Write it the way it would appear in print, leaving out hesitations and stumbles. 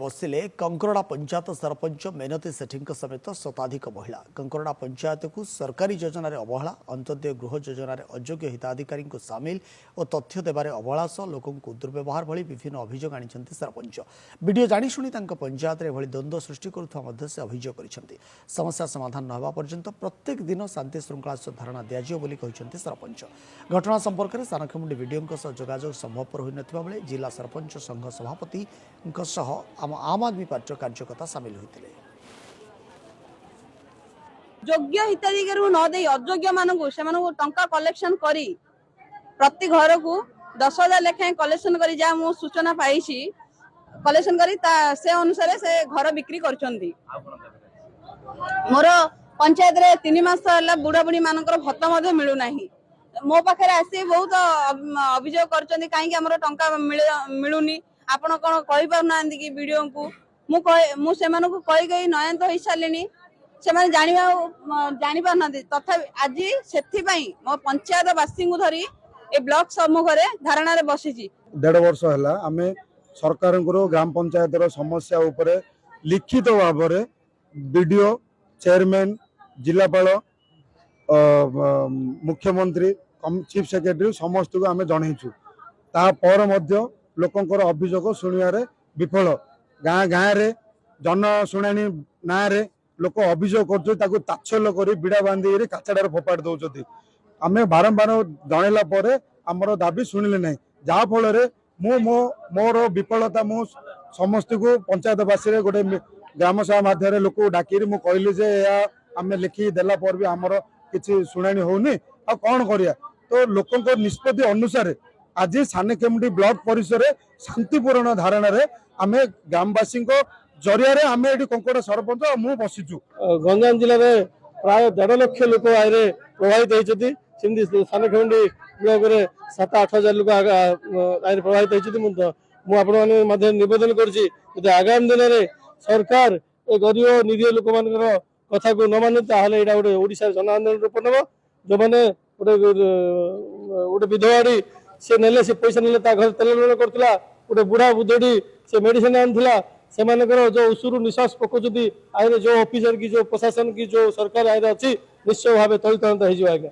बसिले कंकरड़ा पंचायत सरपंच मेनती सेठी समेत शताधिक महिला। कंकरड़ा पंचायत को सरकारी योजन अवहेला, अंत्योदय गृह योजन अयोग्य हिताधिकारी सामिल और तथ्य देवार अवहेला सह लोकों दुर्व्यवहार भली विभिन्न अभियोग आनी सरपंच। वीडियो जाशुणी पंचायत में द्वंद्व सृष्टि करुवा से अभियोग कर समस्या समाधान न होगा पर्यंत प्रत्येक दिन शांति श्रृंखला धारणा दिज्व सरपंच। घटना संपर्क में सानखेमुंडी वीडियो जोगाजोग संभवपर हो न जिला सरपंच संघ सभापति आम आदमी पार्टी कार्यकर्ता सामिल होते। योग्य हिताधिकारी न दे अयोग्य मानू से टंका कलेक्शन करी प्रति घर को 10,000 लेखाएं कलेक्शन करी जहाँ मु सूचना पाई कलेक्शन करी से अनुसार से घर बिक्री करछंती। मोर पंचायत रे 3 मास है बुढ़ा बुढ़ी मानकर भत्ता मिलू नहीं। मो पाखे आसी बहुत अभियोग करछंती कहीं हमर टंका मिलूनी आपण कौन कही पार कि वीडियो को मुझे कही गई नयंत हो सारे से जानी पार ना तथा आज से मो पंचायतवासी को धरी ए ब्लॉक सम्मुख धारणा बसी 1.5 वर्ष है आम सरकार ग्राम पंचायत समस्या उपरे लिखित भाव में बीडीओ चेयरमैन जिलापाल मुख्यमंत्री चीफ सेक्रेटरी समस्त को आम जनईचु तापर लोकंर अभियोग शुणवे विफल गाँ गाँव रे जन शुणाणी ना लोक अभियोग करछल्य कर बिड़ा बांधी काचाड़ फोपाड़ दौरान आम बारंबार जनला आमर दाबी शुणिले ना जहाँफल मोर विफलता मु समस्त को पंचायतवासी गोटे ग्राम सभा माध्यम लोक डाक कहली जे आम लिखिक देला पर भी आमर किसी शुणाणी होनी आ कौन करिया तो लोक निष्पत्ति अनुसार आज सानखेमुंडी ब्लॉक परिसर शांतिपूर्ण धारणा आम ग्रामवासी जरिया आम ये कंकड़ा सरपंच मु बसीचु। गंजाम जिले में प्राय 1.5 लाख लोक आए प्रभावित होती सानखेमुंडी ब्लॉक में 7-8 हजार लोक आए प्रभावित होती। मुझे निवेदन कर आगामी दिन में सरकार गरीब निरीह लोक मान कथा को न माने गोटे ओडिशा जन आंदोलन रूप नब जो मैंने गोटे विधवाड़ी से नेले से पैसा नेले घर तेल लुण करथिला गोटे बुढ़ा बुधड़ी से मेडिसिन आनथिला से जो उसुरु निश्वास पकाउछथि आइरे जो ऑफिसर की जो प्रशासन की जो सरकार आइरे अच्छी निश्चय भाव तलितंत हो आज्ञा।